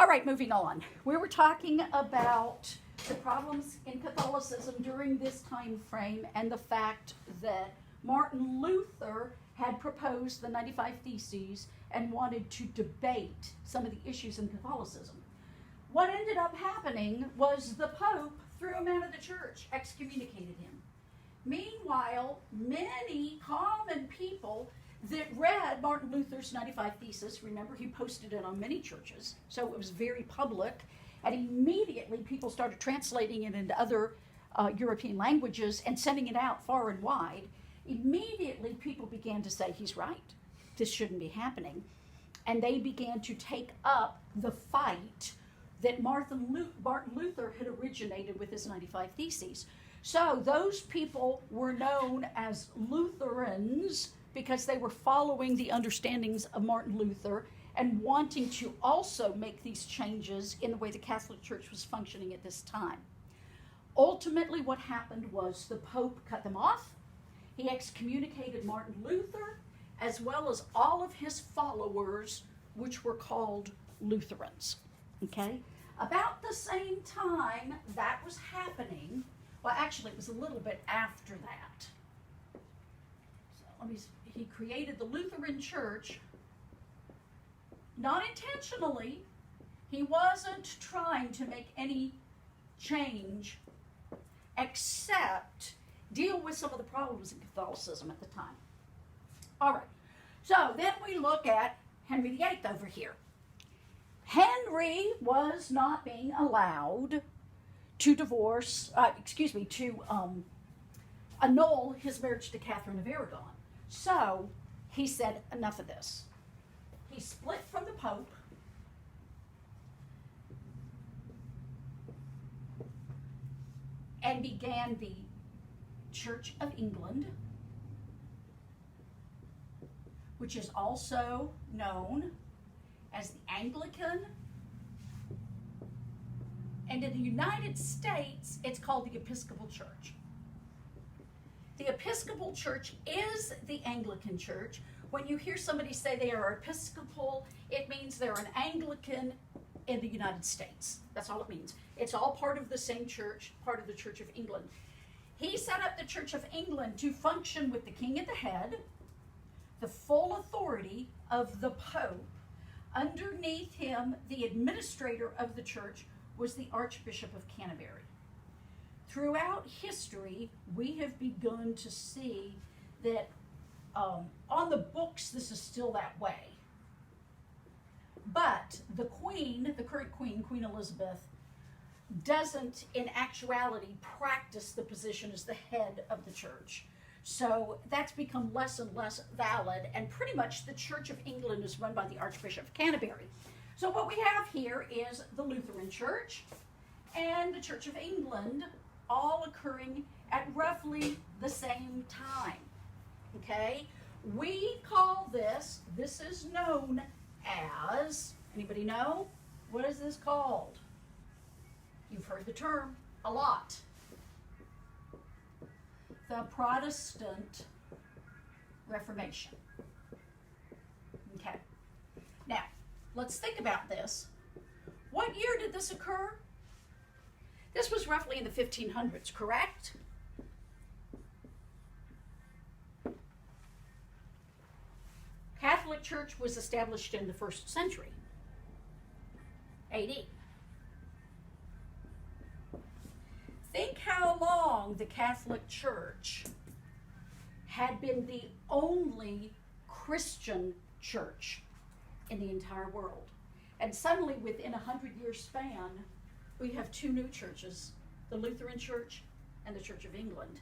All right, moving on. We were talking about the problems in Catholicism during this time frame and the fact that Martin Luther had proposed the 95 Theses and wanted to debate some of the issues in Catholicism. What ended up happening was the Pope threw him out of the church, excommunicated him. Meanwhile, many common people that read Martin Luther's 95 Theses, remember he posted it on many churches, so it was very public, and immediately people started translating it into other European languages and sending it out far and wide. Immediately people began to say, he's right, this shouldn't be happening. And they began to take up the fight that Martin Luther had originated with his 95 Theses. So those people were known as Lutherans because they were following the understandings of Martin Luther and wanting to also make these changes in the way the Catholic Church was functioning at this time. Ultimately, what happened was the Pope cut them off. He excommunicated Martin Luther, as well as all of his followers, which were called Lutherans. Okay? About the same time that was happening, well, actually, it was a little bit after that. So he created the Lutheran Church, not intentionally. He wasn't trying to make any change except deal with some of the problems in Catholicism at the time. All right, so then we look at Henry VIII over here. Henry was not being allowed to annul his marriage to Catherine of Aragon. So he said, enough of this. He split from the Pope, and began the Church of England, which is also known as the Anglican, and in the United States, it's called the Episcopal Church. The Episcopal Church is the Anglican Church. When you hear somebody say they are Episcopal, it means they're an Anglican in the United States. That's all it means. It's all part of the same church, part of the Church of England. He set up the Church of England to function with the king at the head, the full authority of the Pope. Underneath him, the administrator of the church was the Archbishop of Canterbury. Throughout history, we have begun to see that on the books, this is still that way. But the Queen, the current Queen, Queen Elizabeth, doesn't in actuality practice the position as the head of the church. So that's become less and less valid, and pretty much the Church of England is run by the Archbishop of Canterbury. So what we have here is the Lutheran Church and the Church of England all occurring at roughly the same time. Okay? We call this is known as, anybody know? What is this called? You've heard the term a lot. The Protestant Reformation. Okay. Now, let's think about this. What year did this occur? This was roughly in the 1500s, correct? Catholic Church was established in the 1st century, AD. Think how long the Catholic Church had been the only Christian church in the entire world. And suddenly, within a 100-year span, we have two new churches, the Lutheran Church and the Church of England.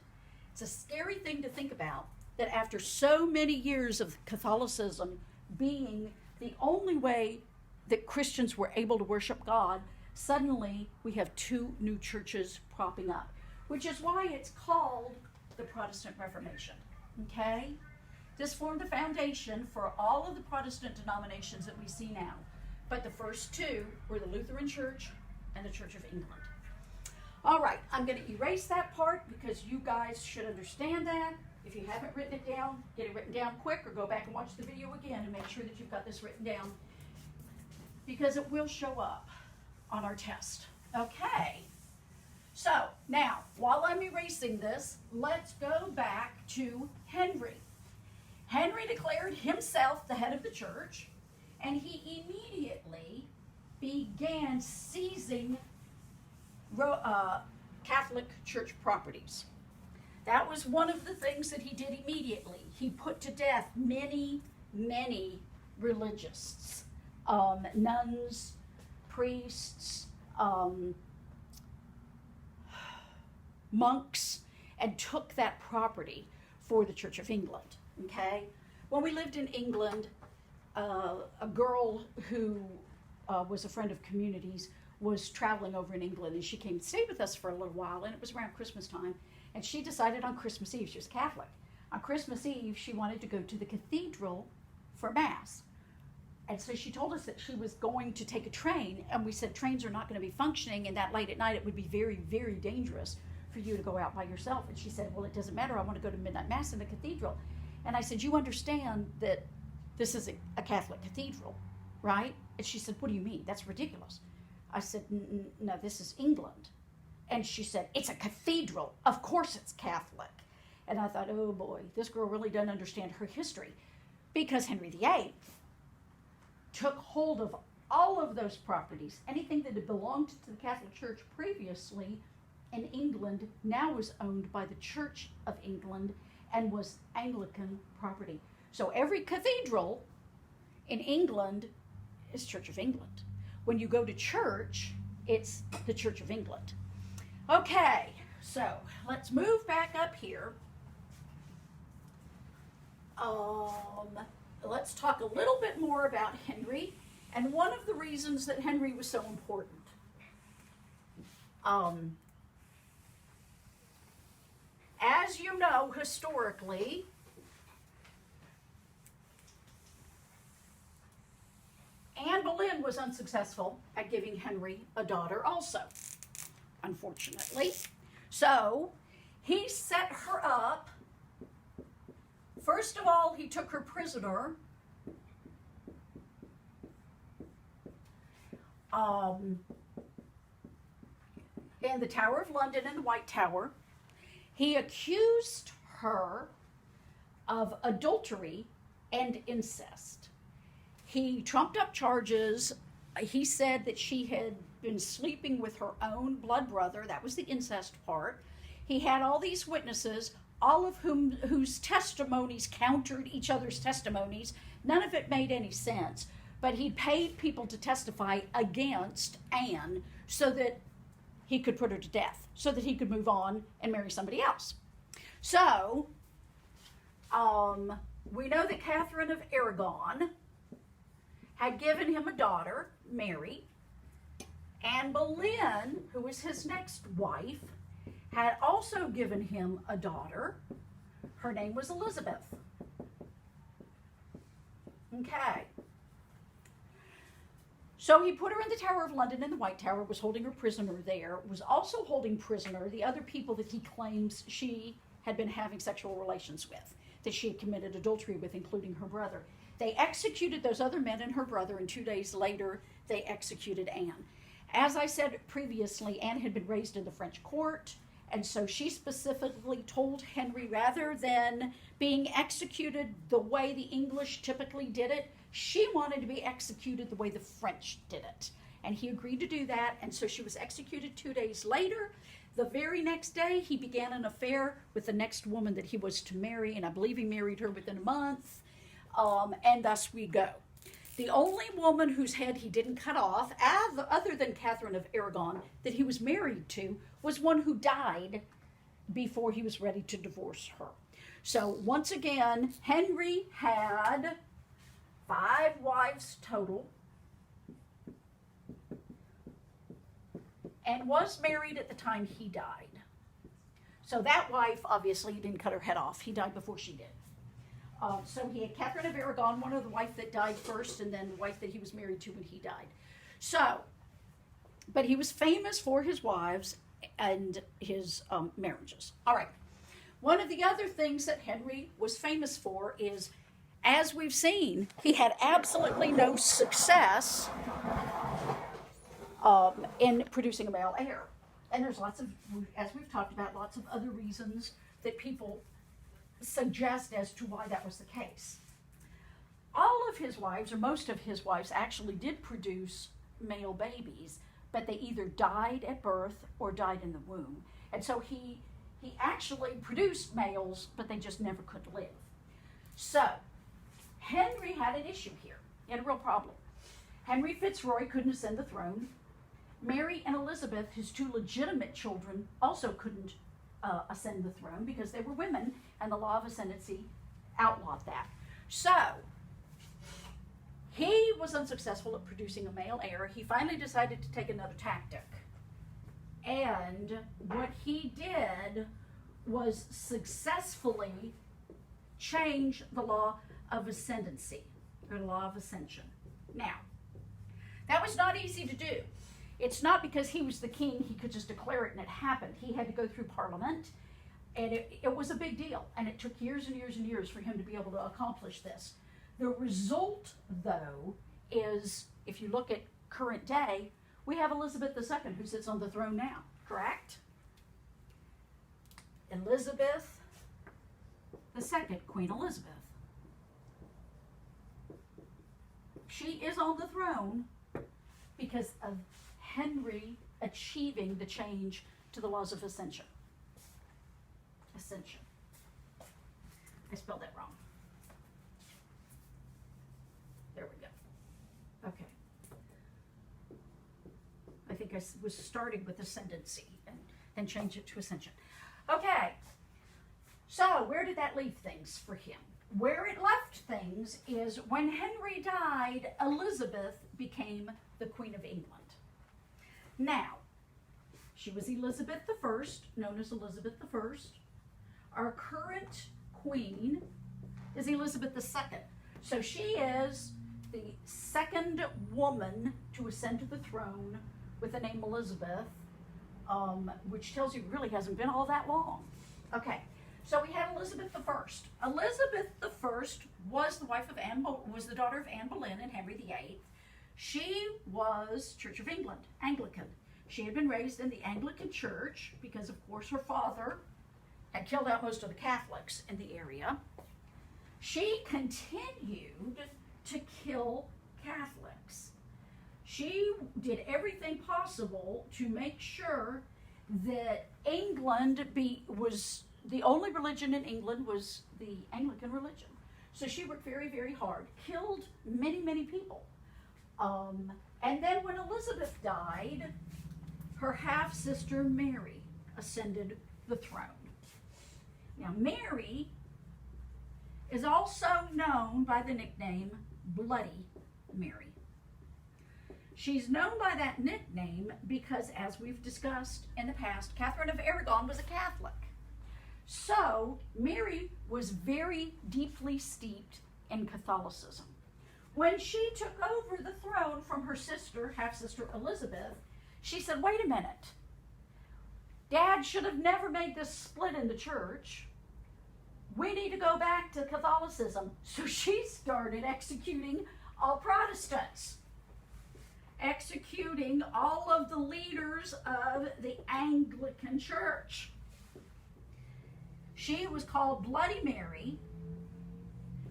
It's a scary thing to think about, that after so many years of Catholicism being the only way that Christians were able to worship God, suddenly we have two new churches propping up, which is why it's called the Protestant Reformation. Okay? This formed the foundation for all of the Protestant denominations that we see now. But the first two were the Lutheran Church and the Church of England. All right, I'm going to erase that part because you guys should understand that. If you haven't written it down, get it written down quick, or go back and watch the video again and make sure that you've got this written down. because it will show up on our test. Okay. So now, while I'm erasing this, let's go back to Henry. Henry declared himself the head of the church, and he immediately began seizing Catholic church properties. That was one of the things that he did immediately. He put to death many, many religious, nuns, priests, monks, and took that property for the Church of England. Okay? When we lived in England, a girl who was a friend of Community's was traveling over in England, and she came to stay with us for a little while, and it was around Christmas time, and she decided on Christmas Eve, she was Catholic, on Christmas Eve she wanted to go to the cathedral for Mass. And so she told us that she was going to take a train, and we said trains are not going to be functioning, and that late at night it would be very, very dangerous for you to go out by yourself. And she said, well, it doesn't matter, I want to go to midnight Mass in the cathedral. And I said, you understand that this is a Catholic cathedral, right? And she said, what do you mean? That's ridiculous. I said, no, this is England. And she said, it's a cathedral. Of course it's Catholic. And I thought, oh boy, this girl really doesn't understand her history. Because Henry VIII took hold of all of those properties. Anything that had belonged to the Catholic Church previously in England now was owned by the Church of England and was Anglican property. So every cathedral in England is Church of England. When you go to church, it's the Church of England. Okay, so let's move back up here. Let's talk a little bit more about Henry and one of the reasons that Henry was so important. As you know, historically, Anne Boleyn was unsuccessful at giving Henry a daughter also, unfortunately. So he set her up. First of all, he took her prisoner. In the Tower of London in the White Tower. He accused her of adultery and incest. He trumped up charges. He said that she had been sleeping with her own blood brother. That was the incest part. He had all these witnesses, all of whose testimonies countered each other's testimonies. None of it made any sense. But he paid people to testify against Anne so that he could put her to death, so that he could move on and marry somebody else. So, we know that Catherine of Aragon had given him a daughter, Mary. Anne Boleyn, who was his next wife, had also given him a daughter. Her name was Elizabeth. Okay. So he put her in the Tower of London in the White Tower, was holding her prisoner there, was also holding prisoner the other people that he claims she had been having sexual relations with, that she had committed adultery with, including her brother. They executed those other men and her brother, and 2 days later, they executed Anne. As I said previously, Anne had been raised in the French court, and so she specifically told Henry, rather than being executed the way the English typically did it, she wanted to be executed the way the French did it. And he agreed to do that, and so she was executed 2 days later. The very next day, he began an affair with the next woman that he was to marry, and I believe he married her within a month, and thus we go. The only woman whose head he didn't cut off, other than Catherine of Aragon, that he was married to, was one who died before he was ready to divorce her. So once again, Henry had 5 wives total, and was married at the time he died. So that wife, obviously, didn't cut her head off. He died before she did. So he had Catherine of Aragon, one of the wife that died first, and then the wife that he was married to when he died. So, but he was famous for his wives and his marriages. All right. One of the other things that Henry was famous for is, as we've seen, he had absolutely no success in producing a male heir. And there's lots of, as we've talked about, lots of other reasons that people suggest as to why that was the case. All of his wives, or most of his wives, actually did produce male babies, but they either died at birth or died in the womb. And so he actually produced males, but they just never could live. So Henry had an issue here. He had a real problem. Henry Fitzroy couldn't ascend the throne. Mary and Elizabeth, his two legitimate children, also couldn't ascend the throne because they were women, and the law of ascendancy outlawed that. So he was unsuccessful at producing a male heir. He finally decided to take another tactic. And what he did was successfully change the law of ascendancy, or the law of ascension. Now, that was not easy to do. It's not because he was the king, he could just declare it and it happened. He had to go through Parliament, and it was a big deal. And it took years and years and years for him to be able to accomplish this. The result, though, is, if you look at current day, we have Elizabeth II who sits on the throne now, correct? Elizabeth II, Queen Elizabeth. She is on the throne because of Henry achieving the change to the laws of ascension. Ascension. I spelled that wrong. There we go. Okay. I think I was starting with ascendancy and then changed it to ascension. Okay. So where did that leave things for him? Where it left things is when Henry died, Elizabeth became the Queen of England. Now, she was Elizabeth I, known as Elizabeth I. Our current queen is Elizabeth II. So she is the second woman to ascend to the throne with the name Elizabeth, which tells you it really hasn't been all that long. Okay, so we had Elizabeth I. Elizabeth I was the wife of was the daughter of Anne Boleyn and Henry VIII. She was Church of England, Anglican. She had been raised in the Anglican Church because, of course, her father had killed out most of the Catholics in the area. She continued to kill Catholics. She did everything possible to make sure that England was the only religion in England was the Anglican religion. So she worked very, very hard, killed many, many people. And then when Elizabeth died, her half-sister Mary ascended the throne. Now, Mary is also known by the nickname Bloody Mary. She's known by that nickname because, as we've discussed in the past, Catherine of Aragon was a Catholic. So, Mary was very deeply steeped in Catholicism. When she took over the throne from her sister, half-sister Elizabeth, she said, wait a minute. Dad should have never made this split in the church. We need to go back to Catholicism. So she started executing all Protestants, executing all of the leaders of the Anglican Church. She was called Bloody Mary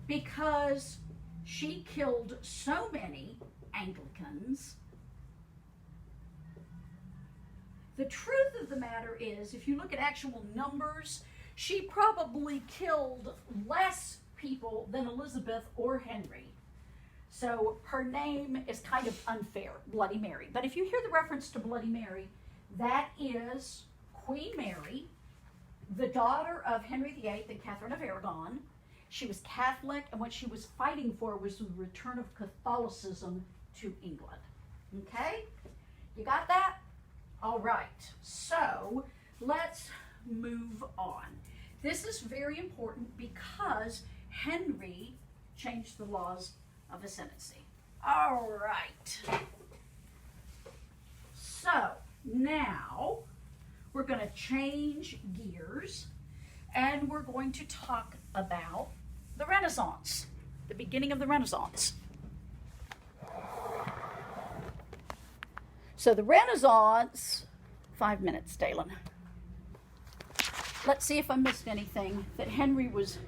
because she killed so many Anglicans. The truth of the matter is, if you look at actual numbers, she probably killed less people than Elizabeth or Henry. So her name is kind of unfair, Bloody Mary. But if you hear the reference to Bloody Mary, that is Queen Mary, the daughter of Henry VIII and Catherine of Aragon. She was Catholic, and what she was fighting for was the return of Catholicism to England. Okay? You got that? All right. So let's move on. This is very important because Henry changed the laws of ascendancy. All right. So now we're going to change gears and we're going to talk about the Renaissance, the beginning of the Renaissance. So the Renaissance, 5 minutes, Dalen. Let's see if I missed anything that Henry was,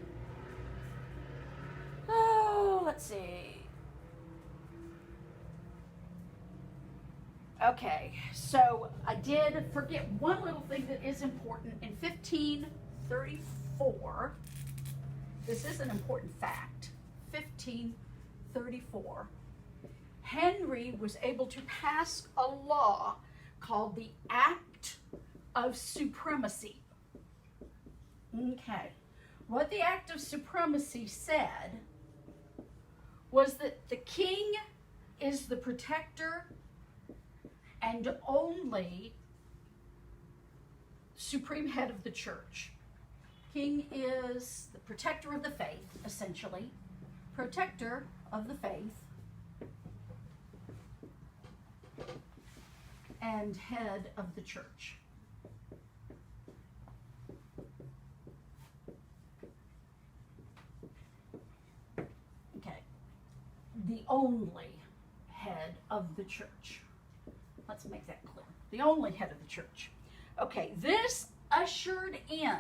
let's see. Okay, so I did forget one little thing that is important. In 1534, this is an important fact, 1534, Henry was able to pass a law called the Act of Supremacy. Okay, what the Act of Supremacy said was that the king is the protector and only supreme head of the church. King is the protector of the faith, essentially. Protector of the faith and head of the church. Okay. The only head of the church. Let's make that clear. The only head of the church. Okay, this ushered in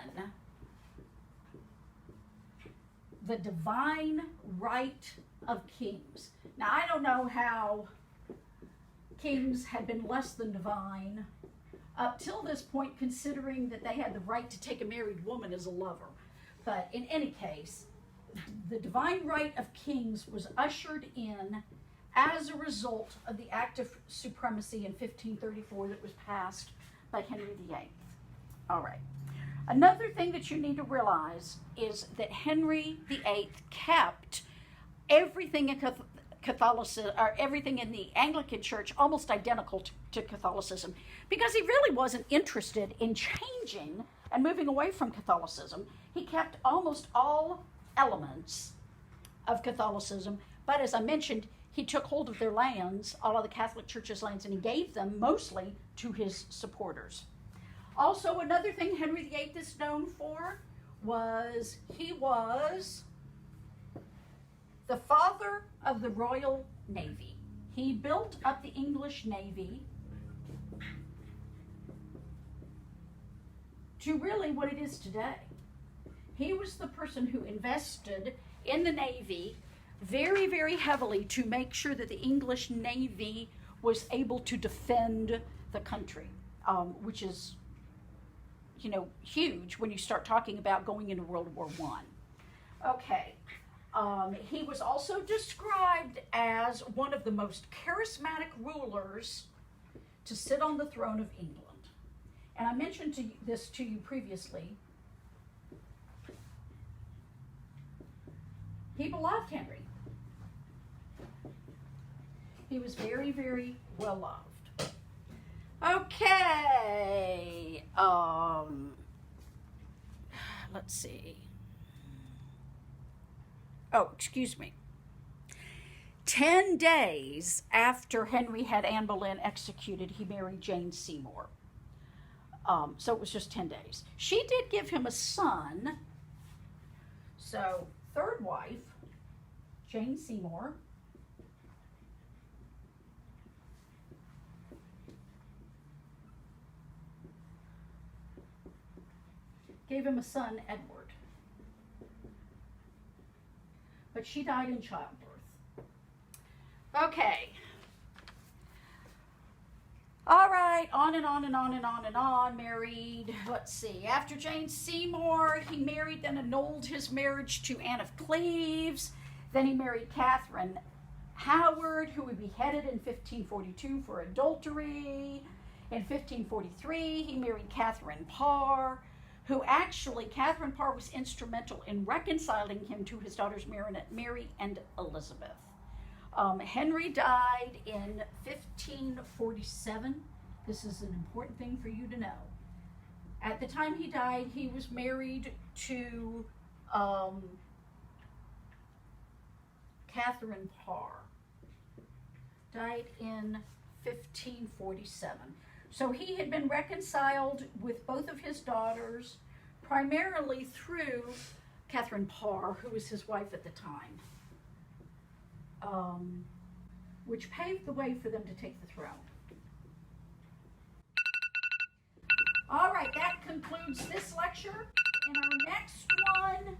the divine right of kings. Now, I don't know how kings had been less than divine up till this point, considering that they had the right to take a married woman as a lover. But in any case, the divine right of kings was ushered in as a result of the Act of Supremacy in 1534 that was passed by Henry VIII. All right. Another thing that you need to realize is that Henry VIII kept everything in Catholicism, or everything in the Anglican Church, almost identical to Catholicism, because he really wasn't interested in changing and moving away from Catholicism. He kept almost all elements of Catholicism, but as I mentioned, he took hold of their lands, all of the Catholic Church's lands, and he gave them mostly to his supporters. Also, another thing Henry VIII is known for was he was the father of the Royal Navy. He built up the English Navy to really what it is today. He was the person who invested in the Navy very, very heavily to make sure that the English Navy was able to defend the country, which is, huge when you start talking about going into World War I. Okay. He was also described as one of the most charismatic rulers to sit on the throne of England. And I mentioned this to you previously. People loved Henry. He was very, very well loved. Okay. Let's see. Oh, excuse me. 10 days after Henry had Anne Boleyn executed, he married Jane Seymour. So it was just 10 days. She did give him a son. So, third wife, Jane Seymour. Gave him a son, Edward. But she died in childbirth. Okay. All right, on and on and on and on and on, married, let's see, after Jane Seymour, he married, then annulled his marriage to Anne of Cleves, then he married Catherine Howard, who he beheaded in 1542 for adultery. In 1543, he married Catherine Parr, who actually, Catherine Parr was instrumental in reconciling him to his daughters Mary and Elizabeth. Henry died in 1547. This is an important thing for you to know. At the time he died, he was married to Catherine Parr. Died in 1547. So he had been reconciled with both of his daughters, primarily through Catherine Parr, who was his wife at the time, which paved the way for them to take the throne. concludes this lecture. In our next one,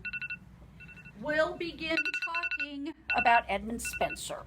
we'll begin talking about Edmund Spenser.